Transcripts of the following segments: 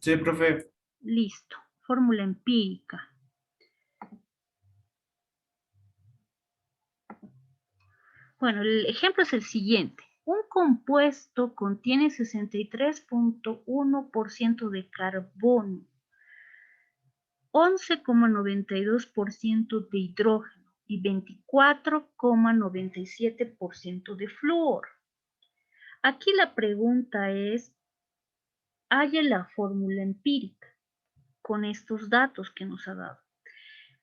Sí, profe. Listo. Fórmula empírica. Bueno, el ejemplo es el siguiente. Un compuesto contiene 63.1% de carbono, 11,92% de hidrógeno y 24,97% de flúor. Aquí la pregunta es, halla la fórmula empírica con estos datos que nos ha dado.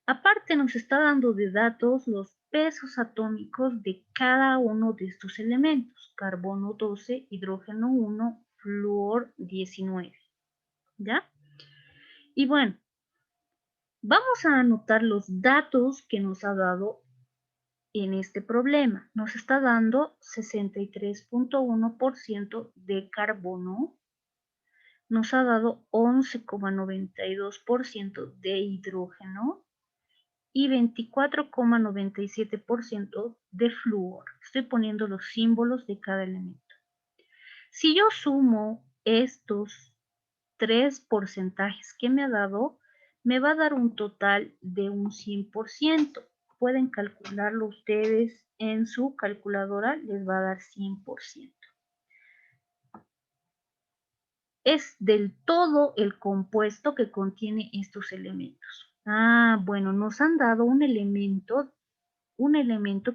Aparte nos está dando de datos los pesos atómicos de cada uno de estos elementos, carbono 12, hidrógeno 1, flúor 19, ¿ya? Y bueno, vamos a anotar los datos que nos ha dado en este problema. Nos está dando 63.1% de carbono, nos ha dado 11,92% de hidrógeno y 24,97% de flúor. Estoy poniendo los símbolos de cada elemento. Si yo sumo estos tres porcentajes que me ha dado, me va a dar un total de un 100%. Pueden calcularlo ustedes en su calculadora, les va a dar 100%. Es del todo el compuesto que contiene estos elementos. Bueno, nos han dado un elemento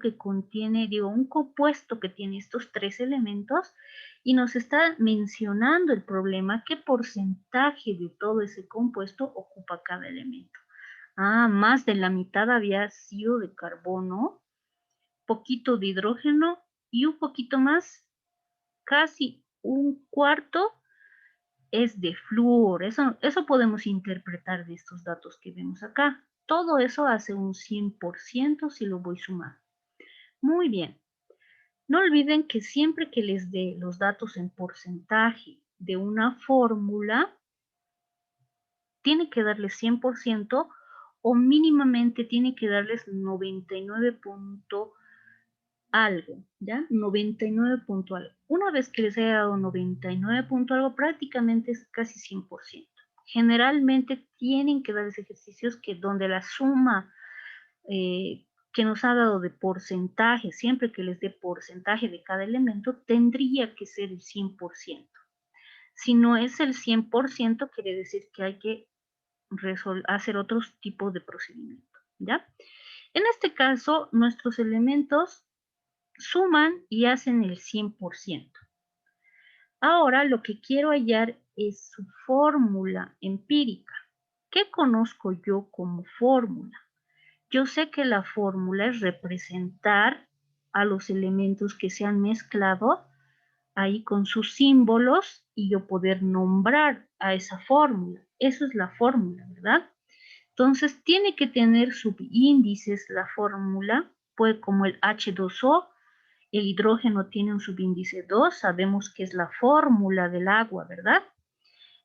que contiene, un compuesto que tiene estos tres elementos y nos está mencionando el problema, qué porcentaje de todo ese compuesto ocupa cada elemento. Más de la mitad había sido de carbono, poquito de hidrógeno y un poquito más, casi un cuarto es de flúor. Eso podemos interpretar de estos datos que vemos acá. Todo eso hace un 100% si lo voy sumando. Muy bien. No olviden que siempre que les dé los datos en porcentaje de una fórmula, tiene que darles 100% o mínimamente tiene que darles 99 punto algo, ¿ya? 99 punto algo. Una vez que les haya dado 99 punto algo, prácticamente es casi 100%. Generalmente tienen que darles ejercicios donde la suma que nos ha dado de porcentaje, siempre que les dé porcentaje de cada elemento, tendría que ser el 100%. Si no es el 100%, quiere decir que hay que hacer otros tipos de procedimiento, ¿ya? En este caso, nuestros elementos suman y hacen el 100%. Ahora lo que quiero hallar es su fórmula empírica. ¿Qué conozco yo como fórmula? Yo sé que la fórmula es representar a los elementos que se han mezclado ahí con sus símbolos y yo poder nombrar a esa fórmula. Eso es la fórmula, ¿verdad? Entonces tiene que tener subíndices la fórmula, pues como el H2O, el hidrógeno tiene un subíndice 2, sabemos que es la fórmula del agua, ¿verdad?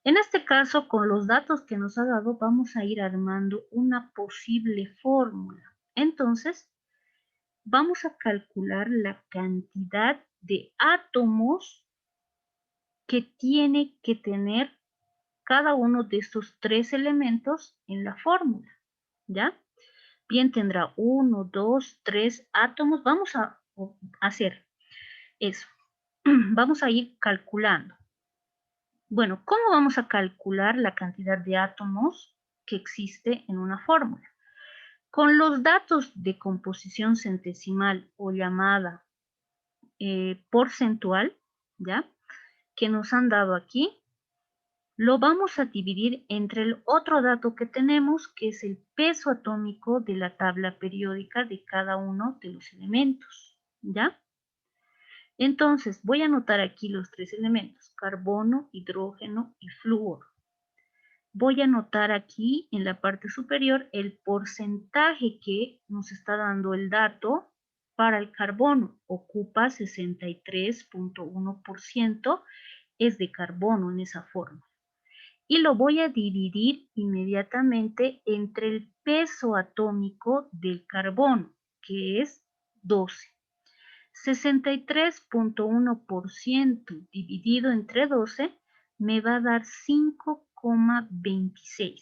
En este caso, con los datos que nos ha dado, vamos a ir armando una posible fórmula. Entonces, vamos a calcular la cantidad de átomos que tiene que tener cada uno de estos tres elementos en la fórmula, ¿ya? Bien, tendrá 1, 2, 3 átomos. Vamos a hacer eso. Vamos a ir calculando. Bueno, ¿cómo vamos a calcular la cantidad de átomos que existe en una fórmula? Con los datos de composición centesimal o llamada porcentual, ¿ya? Que nos han dado aquí, lo vamos a dividir entre el otro dato que tenemos, que es el peso atómico de la tabla periódica de cada uno de los elementos, ¿ya? Entonces, voy a anotar aquí los tres elementos, carbono, hidrógeno y flúor. Voy a anotar aquí en la parte superior el porcentaje que nos está dando el dato para el carbono. Ocupa 63.1%, es de carbono en esa forma. Y lo voy a dividir inmediatamente entre el peso atómico del carbono, que es 12. 63.1% dividido entre 12 me va a dar 5,9%. 11,26.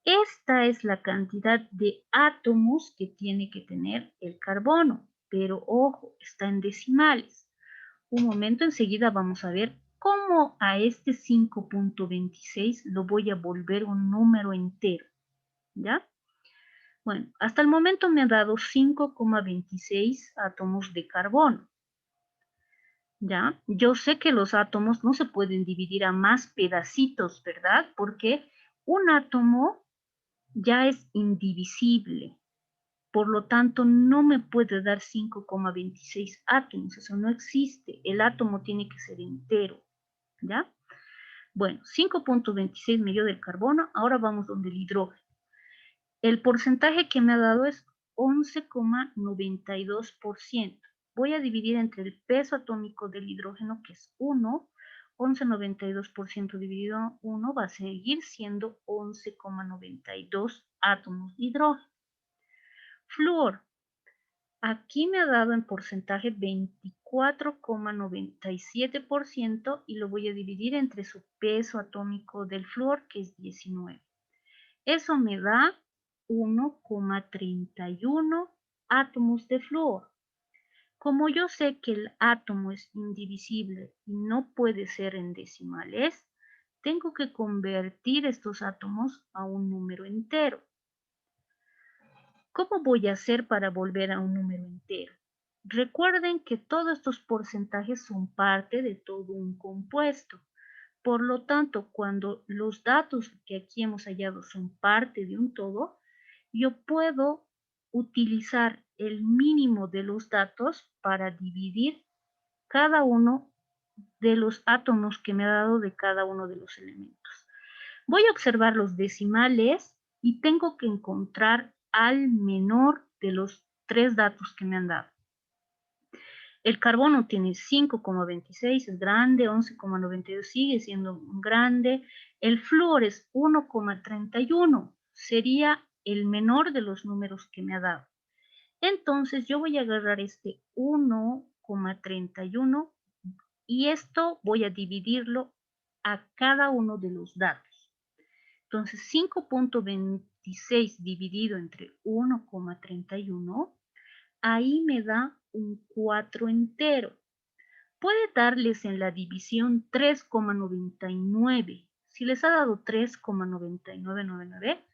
Esta es la cantidad de átomos que tiene que tener el carbono, pero ojo, está en decimales. Un momento, enseguida vamos a ver cómo a este 5,26 lo voy a volver un número entero, ¿ya? Bueno, hasta el momento me ha dado 5,26 átomos de carbono, ¿ya? Yo sé que los átomos no se pueden dividir a más pedacitos, ¿verdad? Porque un átomo ya es indivisible. Por lo tanto, no me puede dar 5,26 átomos. Eso no existe. El átomo tiene que ser entero, ¿ya? Bueno, 5,26 me dio del carbono. Ahora vamos donde el hidrógeno. El porcentaje que me ha dado es 11,92%. Voy a dividir entre el peso atómico del hidrógeno, que es 1. 11,92% dividido 1 va a seguir siendo 11,92 átomos de hidrógeno. Flúor. Aquí me ha dado en porcentaje 24,97% y lo voy a dividir entre su peso atómico del flúor, que es 19. Eso me da 1,31 átomos de flúor. Como yo sé que el átomo es indivisible y no puede ser en decimales, tengo que convertir estos átomos a un número entero. ¿Cómo voy a hacer para volver a un número entero? Recuerden que todos estos porcentajes son parte de todo un compuesto. Por lo tanto, cuando los datos que aquí hemos hallado son parte de un todo, yo puedo utilizar el mínimo de los datos para dividir cada uno de los átomos que me ha dado de cada uno de los elementos. Voy a observar los decimales y tengo que encontrar al menor de los tres datos que me han dado. El carbono tiene 5,26, es grande, 11,92 sigue siendo grande. El flúor es 1,31, sería el menor de los números que me ha dado. Entonces yo voy a agarrar este 1,31 y esto voy a dividirlo a cada uno de los datos. Entonces 5,26 dividido entre 1,31, ahí me da un 4 entero. Puede darles en la división 3,99. Si les ha dado 3,9999,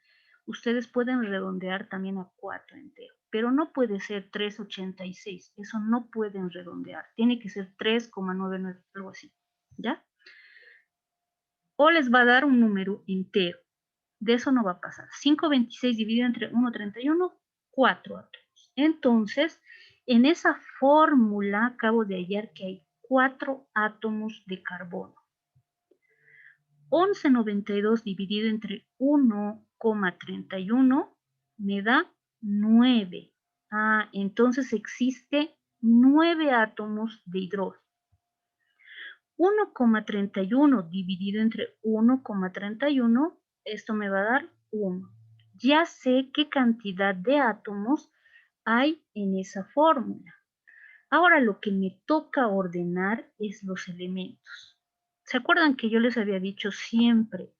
ustedes pueden redondear también a 4 entero, pero no puede ser 3,86. Eso no pueden redondear. Tiene que ser 3,99, algo así, ¿ya? O les va a dar un número entero. De eso no va a pasar. 5,26 dividido entre 1,31, 4 átomos. Entonces, en esa fórmula acabo de hallar que hay 4 átomos de carbono. 11,92 dividido entre 1,31 me da 9. Entonces existe 9 átomos de hidrógeno. 1,31 dividido entre 1,31, esto me va a dar 1. Ya sé qué cantidad de átomos hay en esa fórmula. Ahora lo que me toca ordenar es los elementos. ¿Se acuerdan que yo les había dicho siempre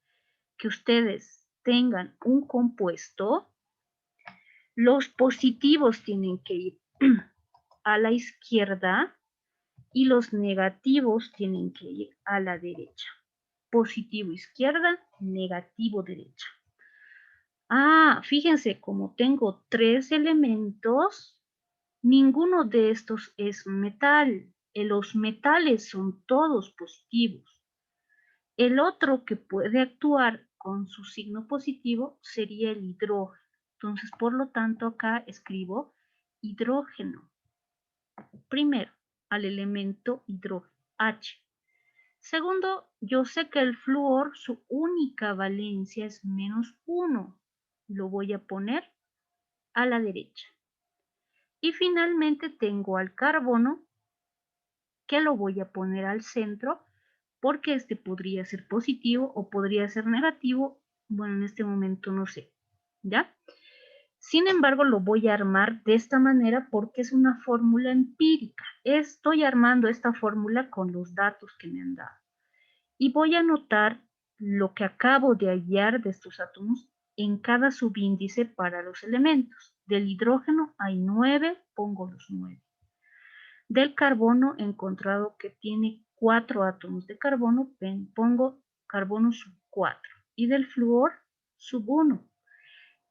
que ustedes tengan un compuesto? Los positivos tienen que ir a la izquierda y los negativos tienen que ir a la derecha. Positivo izquierda, negativo derecha. Fíjense, como tengo 3 elementos, ninguno de estos es metal. Los metales son todos positivos. El otro que puede actuar con su signo positivo sería el hidrógeno. Entonces, por lo tanto, acá escribo hidrógeno. Primero, al elemento hidrógeno, H. Segundo, yo sé que el flúor, su única valencia es -1. Lo voy a poner a la derecha. Y finalmente tengo al carbono, que lo voy a poner al centro, porque este podría ser positivo o podría ser negativo. Bueno, en este momento no sé, ¿ya? Sin embargo, lo voy a armar de esta manera porque es una fórmula empírica. Estoy armando esta fórmula con los datos que me han dado. Y voy a anotar lo que acabo de hallar de estos átomos en cada subíndice para los elementos. Del hidrógeno hay 9, pongo los 9. Del carbono he encontrado que tiene 4 átomos de carbono, pongo carbono sub 4. Y del flúor sub 1.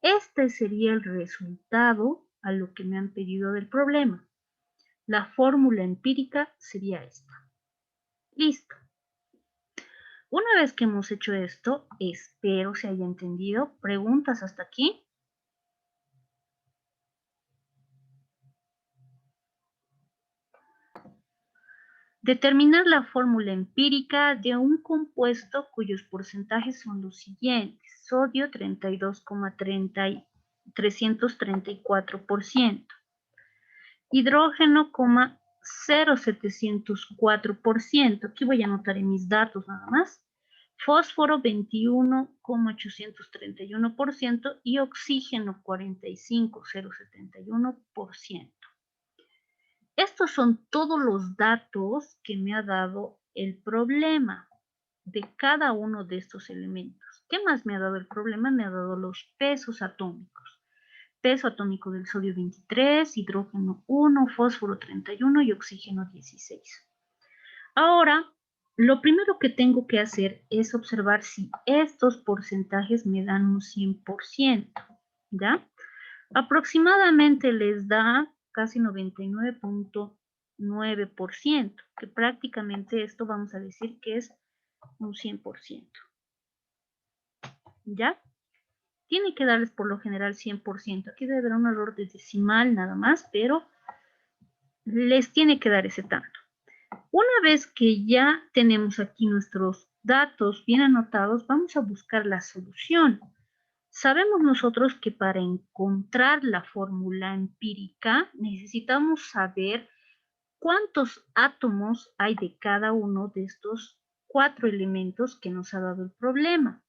Este sería el resultado a lo que me han pedido del problema. La fórmula empírica sería esta. Listo. Una vez que hemos hecho esto, espero se haya entendido. ¿Preguntas hasta aquí? Determinar la fórmula empírica de un compuesto cuyos porcentajes son los siguientes. Sodio 32,334%. Hidrógeno, 0,704%. Aquí voy a anotar en mis datos nada más. Fósforo 21,831% y oxígeno 45,071%. Estos son todos los datos que me ha dado el problema de cada uno de estos elementos. ¿Qué más me ha dado el problema? Me ha dado los pesos atómicos. Peso atómico del sodio 23, hidrógeno 1, fósforo 31 y oxígeno 16. Ahora, lo primero que tengo que hacer es observar si estos porcentajes me dan un 100%, ¿ya? Aproximadamente les da casi 99,9%, que prácticamente esto vamos a decir que es un 100%, ¿ya? Tiene que darles por lo general 100%. Aquí debe haber un error de decimal nada más, pero les tiene que dar ese tanto. Una vez que ya tenemos aquí nuestros datos bien anotados, vamos a buscar la solución. Sabemos nosotros que para encontrar la fórmula empírica necesitamos saber cuántos átomos hay de cada uno de estos 4 elementos que nos ha dado el problema.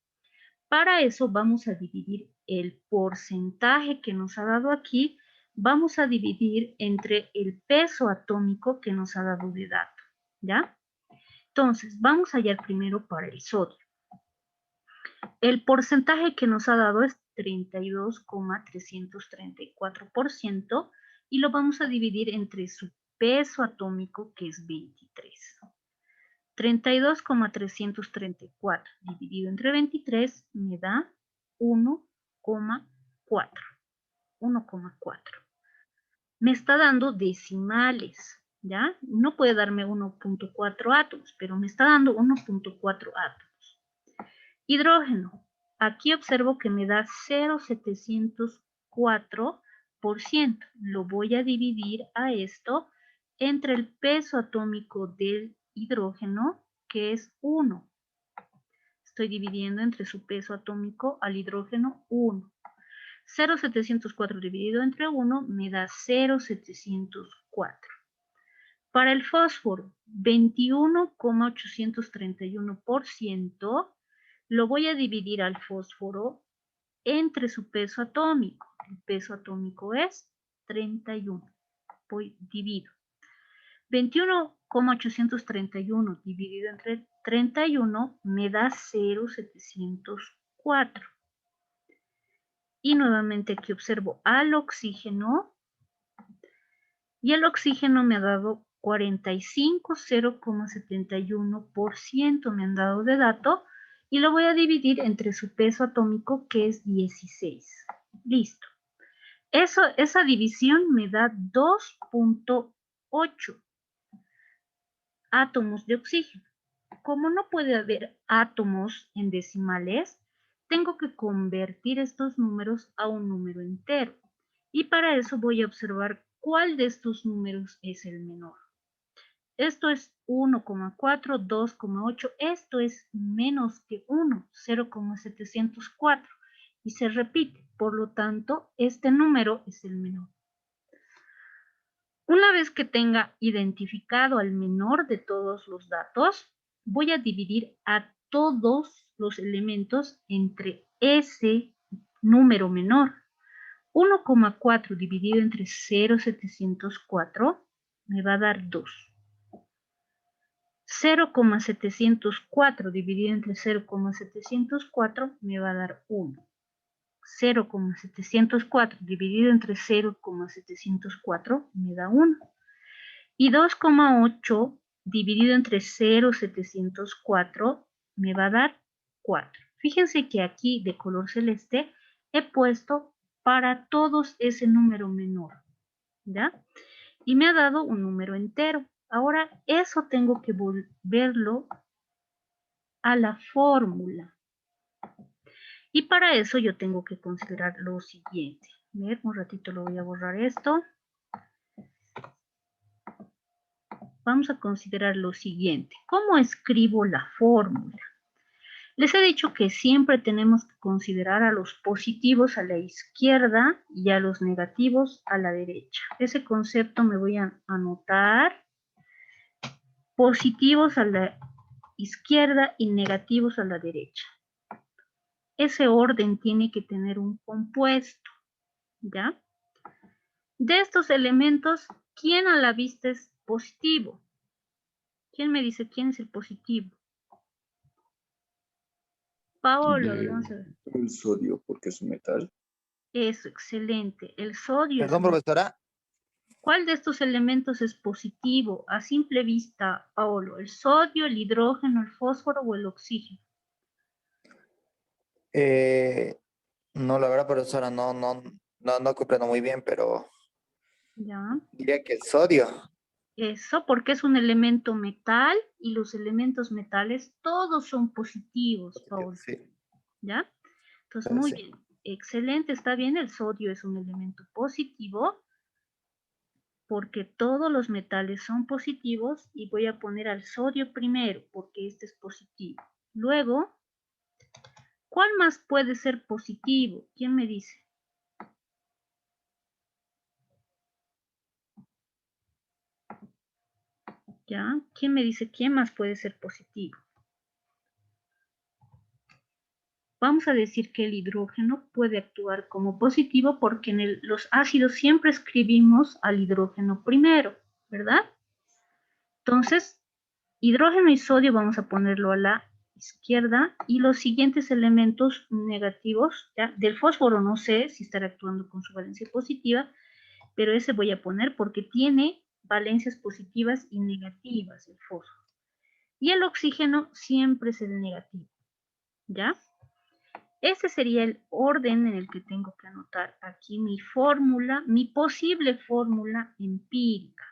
Para eso vamos a dividir el porcentaje que nos ha dado aquí, vamos a dividir entre el peso atómico que nos ha dado de dato, ¿ya? Entonces, vamos a hallar primero para el sodio. El porcentaje que nos ha dado es 32,334% y lo vamos a dividir entre su peso atómico, que es 23. 32,334 dividido entre 23 me da 1,4. 1,4. Me está dando decimales, ¿ya? No puede darme 1,4 átomos, pero me está dando 1,4 átomos. Hidrógeno. Aquí observo que me da 0,704%. Lo voy a dividir a esto entre el peso atómico del hidrógeno, que es 1. Estoy dividiendo entre su peso atómico al hidrógeno 1. 0,704 dividido entre 1 me da 0,704. Para el fósforo, 21,831%, lo voy a dividir al fósforo entre su peso atómico. El peso atómico es 31. Divido. 21,831 dividido entre 31 me da 0,704. Y nuevamente aquí observo al oxígeno. Y el oxígeno me ha dado 45, 0,71% me han dado de dato. Y lo voy a dividir entre su peso atómico, que es 16. Listo. Esa división me da 2,8 átomos de oxígeno. Como no puede haber átomos en decimales, tengo que convertir estos números a un número entero. Y para eso voy a observar cuál de estos números es el menor. Esto es 1,4, 2,8. Esto es menos que 1, 0,704. Y se repite. Por lo tanto, este número es el menor. Una vez que tenga identificado al menor de todos los datos, voy a dividir a todos los elementos entre ese número menor. 1,4 dividido entre 0,704 me va a dar 2. 0,704 dividido entre 0,704 me va a dar 1. 0,704 dividido entre 0,704 me da 1. Y 2,8 dividido entre 0,704 me va a dar 4. Fíjense que aquí de color celeste he puesto para todos ese número menor, ¿ya? Y me ha dado un número entero. Ahora eso tengo que volverlo a la fórmula. Y para eso yo tengo que considerar lo siguiente. A ver, un ratito lo voy a borrar esto. Vamos a considerar lo siguiente. ¿Cómo escribo la fórmula? Les he dicho que siempre tenemos que considerar a los positivos a la izquierda y a los negativos a la derecha. Ese concepto me voy a anotar. Positivos a la izquierda y negativos a la derecha. Ese orden tiene que tener un compuesto, ¿ya? De estos elementos, ¿quién a la vista es positivo? ¿Quién me dice quién es el positivo? Paolo, a ver, vamos a ver. El sodio, porque es un metal. Eso, excelente. El sodio es Perdón, un... profesora. ¿Cuál de estos elementos es positivo a simple vista, Paolo? ¿El sodio, el hidrógeno, el fósforo o el oxígeno? No, la verdad, profesora, no comprendo muy bien, pero ¿Ya? diría que el sodio. Eso porque es un elemento metal y los elementos metales todos son positivos, Paolo. Sí, ¿Ya? Entonces, muy sí. bien. Excelente, está bien. El sodio es un elemento positivo porque todos los metales son positivos y voy a poner al sodio primero porque este es positivo. Luego, ¿cuál más puede ser positivo? ¿Quién me dice? ¿Ya? ¿Quién me dice quién más puede ser positivo? Vamos a decir que el hidrógeno puede actuar como positivo porque en los ácidos siempre escribimos al hidrógeno primero, ¿verdad? Entonces, hidrógeno y sodio vamos a ponerlo a la izquierda y los siguientes elementos negativos, ¿ya? Del fósforo no sé si estará actuando con su valencia positiva, pero ese voy a poner porque tiene valencias positivas y negativas el fósforo. Y el oxígeno siempre es el negativo, ¿ya? Ese sería el orden en el que tengo que anotar aquí mi fórmula, mi posible fórmula empírica.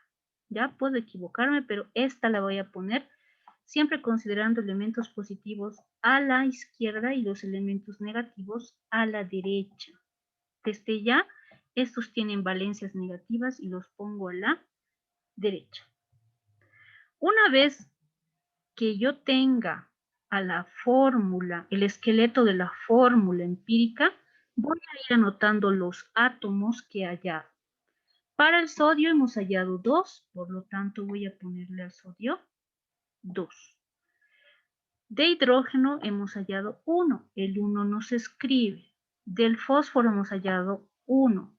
Ya puedo equivocarme, pero esta la voy a poner siempre considerando elementos positivos a la izquierda y los elementos negativos a la derecha. Desde ya, estos tienen valencias negativas y los pongo a la derecha. Una vez que yo tenga a la fórmula, el esqueleto de la fórmula empírica, voy a ir anotando los átomos que he hallado. Para el sodio hemos hallado 2, por lo tanto voy a ponerle al sodio 2. De hidrógeno hemos hallado 1, el 1 no se escribe. Del fósforo hemos hallado 1,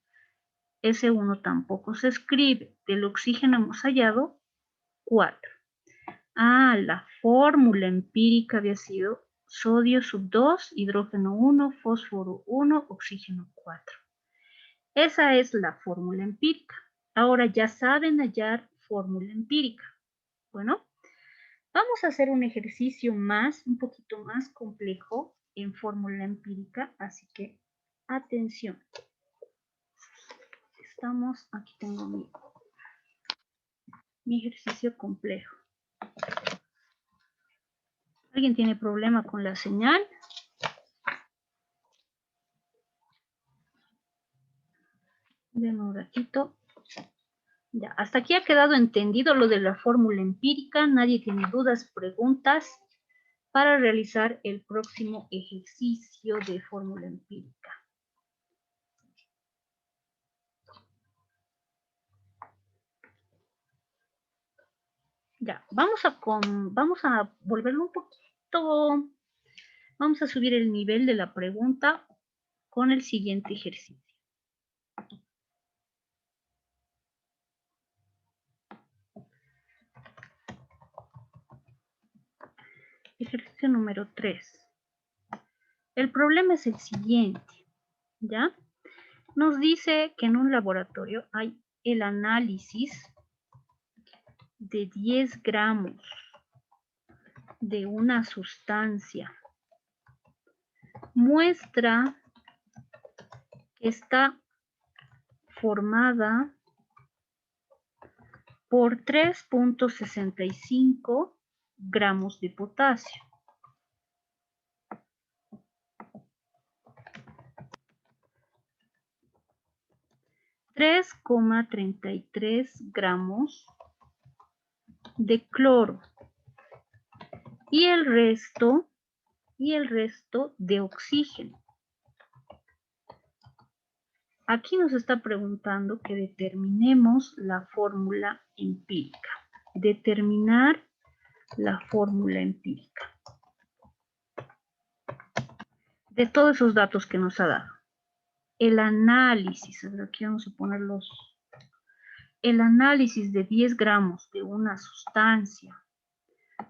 ese 1 tampoco se escribe. Del oxígeno hemos hallado 4. Ah, la fórmula empírica había sido sodio sub 2, hidrógeno 1, fósforo 1, oxígeno 4. Esa es la fórmula empírica. Ahora ya saben hallar fórmula empírica. Bueno, vamos a hacer un ejercicio más, un poquito más complejo en fórmula empírica, así que atención. Estamos, aquí tengo mi ejercicio complejo. ¿Alguien tiene problema con la señal? Denme un ratito. Ya, hasta aquí ha quedado entendido lo de la fórmula empírica. Nadie tiene dudas, preguntas para realizar el próximo ejercicio de fórmula empírica. Ya, vamos a volverlo un poquito, vamos a subir el nivel de la pregunta con el siguiente ejercicio. Ejercicio número 3. El problema es el siguiente, ¿ya? Nos dice que en un laboratorio hay el análisis de 10 gramos de una sustancia. Muestra que está formada por 3.65 gramos de potasio. $3.33 gramos de cloro y el resto de oxígeno. Aquí nos está preguntando que determinemos la fórmula empírica. Determinar la fórmula empírica de todos esos datos que nos ha dado. El análisis, aquí vamos a poner el análisis de 10 gramos de una sustancia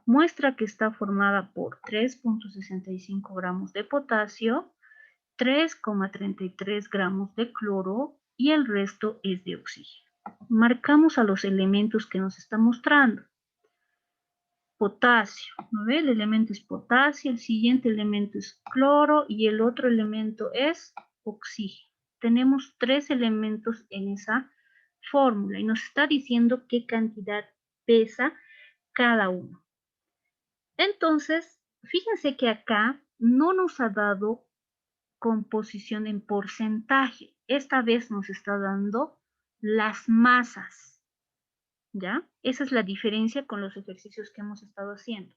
muestra que está formada por 3.65 gramos de potasio, 3.33 gramos de cloro y el resto es de oxígeno. Marcamos a los elementos que nos está mostrando. Potasio, ¿no ve? El elemento es potasio, el siguiente elemento es cloro y el otro elemento es oxígeno. Tenemos 3 elementos en esa fórmula y nos está diciendo qué cantidad pesa cada uno. Entonces, fíjense que acá no nos ha dado composición en porcentaje. Esta vez nos está dando las masas, ¿ya? Esa es la diferencia con los ejercicios que hemos estado haciendo.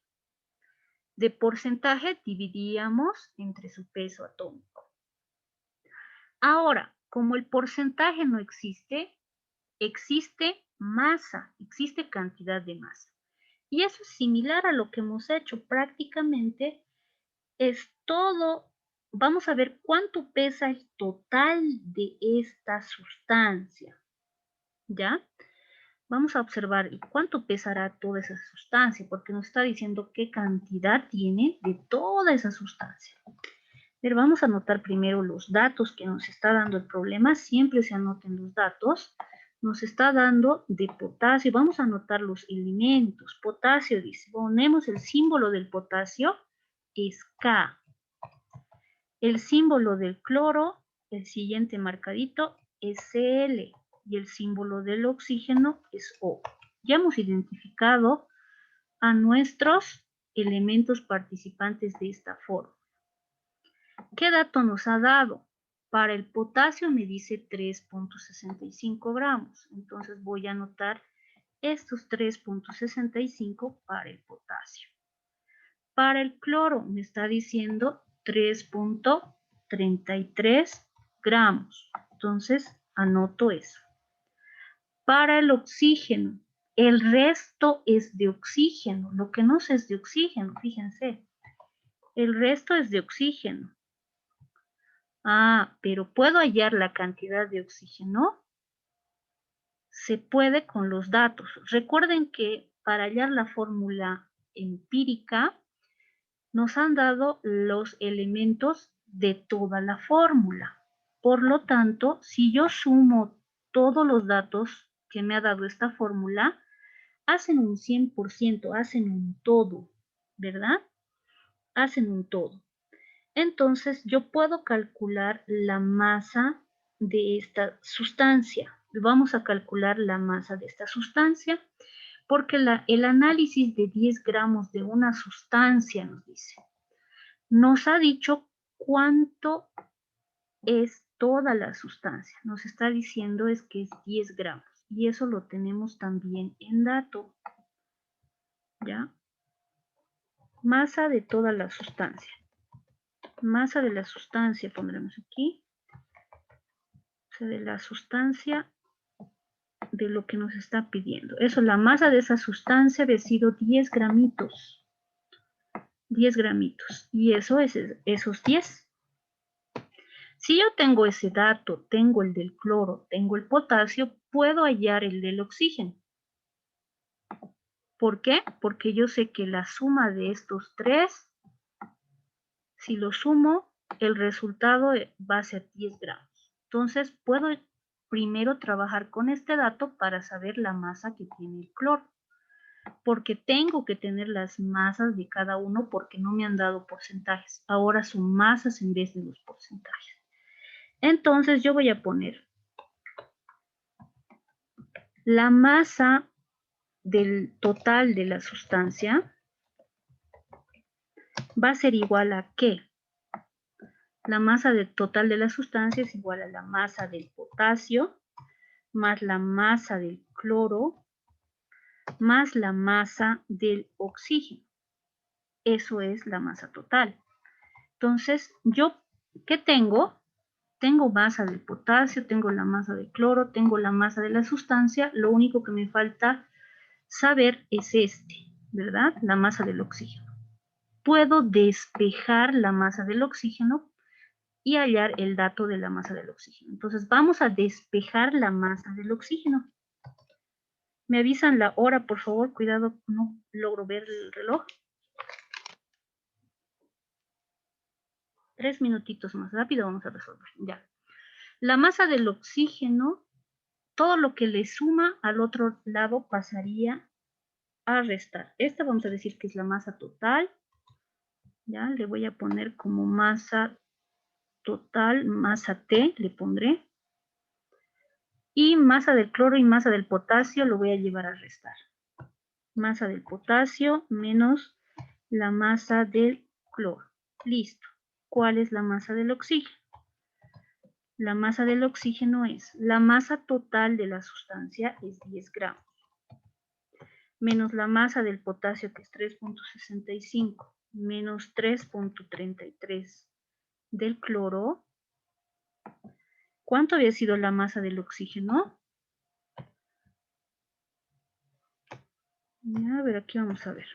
De porcentaje dividíamos entre su peso atómico. Ahora, como el porcentaje no existe, existe masa, existe cantidad de masa. Y eso es similar a lo que hemos hecho. Prácticamente es todo. Vamos a ver cuánto pesa el total de esta sustancia, ¿ya? Vamos a observar cuánto pesará toda esa sustancia, porque nos está diciendo qué cantidad tiene de toda esa sustancia. Pero vamos a anotar primero los datos que nos está dando el problema. Siempre se anoten los datos. Nos está dando de potasio. Vamos a anotar los elementos. Potasio dice, ponemos el símbolo del potasio, es K. El símbolo del cloro, el siguiente marcadito, es Cl. Y el símbolo del oxígeno es O. Ya hemos identificado a nuestros elementos participantes de esta fórmula. ¿Qué dato nos ha dado? Para el potasio me dice 3.65 gramos. Entonces voy a anotar estos 3.65 para el potasio. Para el cloro me está diciendo 3.33 gramos. Entonces anoto eso. Para el oxígeno, el resto es de oxígeno. Lo que no es de oxígeno, fíjense. El resto es de oxígeno. Ah, pero ¿puedo hallar la cantidad de oxígeno? Se puede con los datos. Recuerden que para hallar la fórmula empírica nos han dado los elementos de toda la fórmula. Por lo tanto, si yo sumo todos los datos que me ha dado esta fórmula, hacen un 100%, hacen un todo, ¿verdad? Hacen un todo. Entonces, yo puedo calcular la masa de esta sustancia. Vamos a calcular la masa de esta sustancia porque el análisis de 10 gramos de una sustancia nos dice. Nos ha dicho cuánto es toda la sustancia. Nos está diciendo es que es 10 gramos. Y eso lo tenemos también en dato. ¿Ya? Masa de toda la sustancia. Masa de la sustancia pondremos aquí. O sea, de la sustancia de lo que nos está pidiendo. Eso, la masa de esa sustancia había sido 10 gramitos. 10 gramitos. Y eso es esos 10. Si yo tengo ese dato, tengo el del cloro, tengo el potasio, puedo hallar el del oxígeno. ¿Por qué? Porque yo sé que la suma de estos tres, si lo sumo, el resultado va a ser 10 gramos. Entonces, puedo primero trabajar con este dato para saber la masa que tiene el cloro. Porque tengo que tener las masas de cada uno porque no me han dado porcentajes. Ahora son masas en vez de los porcentajes. Entonces, yo voy a poner la masa del total de la sustancia va a ser igual a ¿qué? La masa total de la sustancia es igual a la masa del potasio más la masa del cloro más la masa del oxígeno. Eso es la masa total. Entonces, ¿yo qué tengo? Tengo masa del potasio, tengo la masa del cloro, tengo la masa de la sustancia. Lo único que me falta saber es ¿verdad? La masa del oxígeno. Puedo despejar la masa del oxígeno y hallar el dato de la masa del oxígeno. Entonces vamos a despejar la masa del oxígeno. Me avisan la hora, por favor, cuidado, no logro ver el reloj. 3 minutitos más rápido vamos a resolver. Ya. La masa del oxígeno, todo lo que le suma al otro lado pasaría a restar. Esta vamos a decir que es la masa total. Ya, le voy a poner como masa total, masa T, le pondré. Y masa del cloro y masa del potasio lo voy a llevar a restar. Masa del potasio menos la masa del cloro. Listo. ¿Cuál es la masa del oxígeno? La masa del oxígeno es la masa total de la sustancia es 10 gramos. Menos la masa del potasio que es 3.65 menos 3.33 del cloro. ¿Cuánto había sido la masa del oxígeno? A ver, aquí vamos a ver.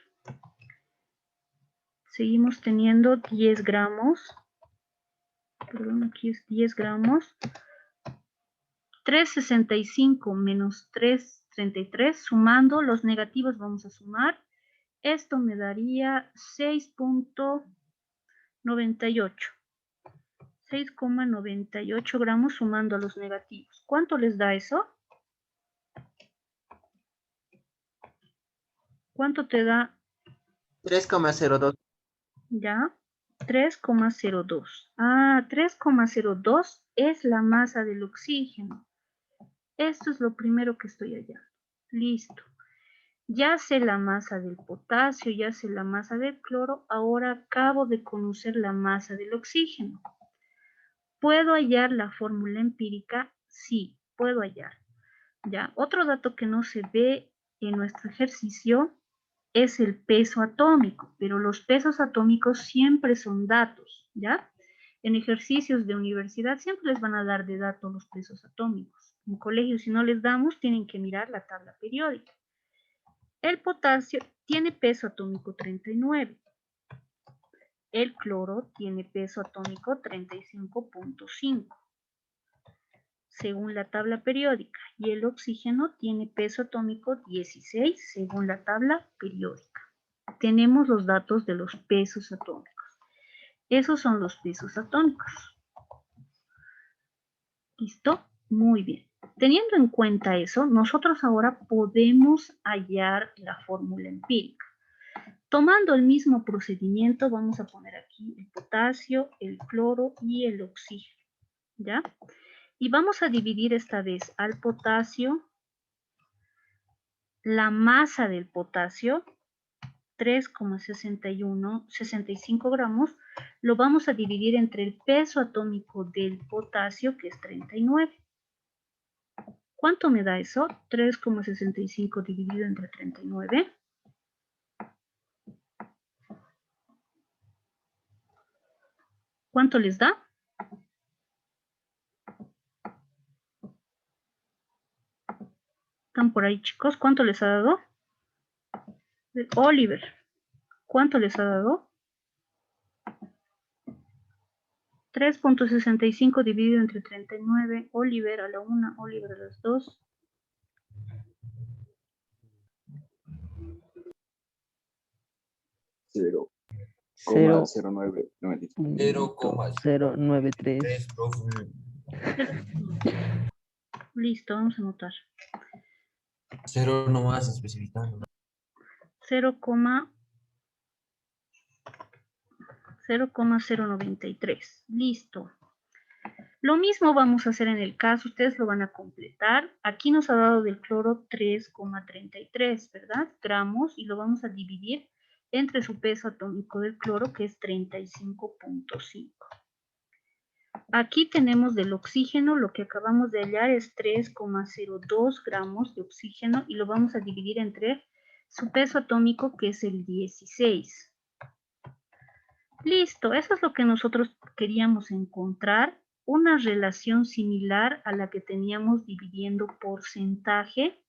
Seguimos teniendo 10 gramos. Perdón, aquí es 10 gramos. 3.65 menos 3.33. Sumando los negativos vamos a sumar. Esto me daría 6.98. 6,98 gramos sumando a los negativos. ¿Cuánto les da eso? ¿Cuánto te da? 3,02. Ya, 3,02. Ah, 3,02 es la masa del oxígeno. Esto es lo primero que estoy hallando. Listo. Ya sé la masa del potasio, ya sé la masa del cloro, ahora acabo de conocer la masa del oxígeno. ¿Puedo hallar la fórmula empírica? Sí, puedo hallar. Ya, otro dato que no se ve en nuestro ejercicio es el peso atómico, pero los pesos atómicos siempre son datos, ¿ya? En ejercicios de universidad siempre les van a dar de dato los pesos atómicos. En colegio, si no les damos, tienen que mirar la tabla periódica. El potasio tiene peso atómico 39. El cloro tiene peso atómico 35.5. según la tabla periódica, y el oxígeno tiene peso atómico 16 según la tabla periódica. Tenemos los datos de los pesos atómicos. Esos son los pesos atómicos. ¿Listo? Muy bien. Teniendo en cuenta eso, nosotros ahora podemos hallar la fórmula empírica. Tomando el mismo procedimiento, vamos a poner aquí el potasio, el cloro y el oxígeno. ¿Ya? Y vamos a dividir esta vez al potasio, la masa del potasio, 3,65 gramos, lo vamos a dividir entre el peso atómico del potasio, que es 39. ¿Cuánto me da eso? 3,65 dividido entre 39. ¿Cuánto les da? ¿Están por ahí, chicos? ¿Cuánto les ha dado? Oliver, ¿cuánto les ha dado? 3,65 dividido entre 39. Oliver a la 1, Oliver a las 2. 0,093. 0,093. profe. Listo, vamos a anotar. 0 nomás especificando. 0,093. Listo. Lo mismo vamos a hacer en el caso, ustedes lo van a completar. Aquí nos ha dado del cloro 3,33, ¿verdad? Gramos, y lo vamos a dividir entre su peso atómico del cloro, que es 35,5. Aquí tenemos del oxígeno, lo que acabamos de hallar es 3,02 gramos de oxígeno, y lo vamos a dividir entre su peso atómico, que es el 16. Listo, eso es lo que nosotros queríamos encontrar. Una relación similar a la que teníamos dividiendo porcentaje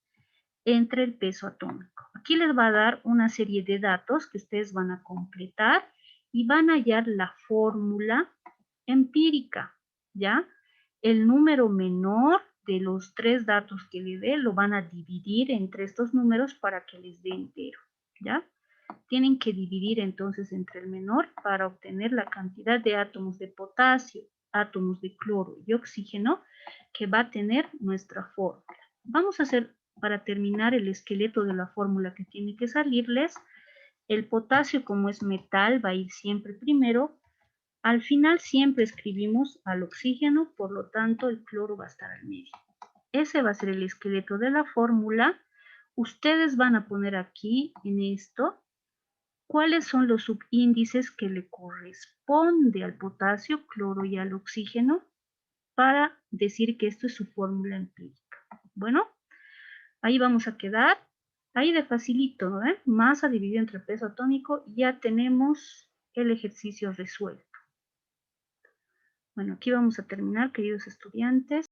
entre el peso atómico. Aquí les va a dar una serie de datos que ustedes van a completar y van a hallar la fórmula empírica, ¿ya? El número menor de los 3 datos que le dé lo van a dividir entre estos números para que les dé entero, ¿ya? Tienen que dividir entonces entre el menor para obtener la cantidad de átomos de potasio, átomos de cloro y oxígeno que va a tener nuestra fórmula. Vamos a hacer, para terminar, el esqueleto de la fórmula que tiene que salirles. El potasio, como es metal, va a ir siempre primero. Al final siempre escribimos al oxígeno, por lo tanto el cloro va a estar al medio. Ese va a ser el esqueleto de la fórmula. Ustedes van a poner aquí en esto cuáles son los subíndices que le corresponde al potasio, cloro y al oxígeno para decir que esto es su fórmula empírica. Bueno, ahí vamos a quedar. Ahí de facilito, masa dividida entre peso atómico, ya tenemos el ejercicio resuelto. Bueno, aquí vamos a terminar, queridos estudiantes.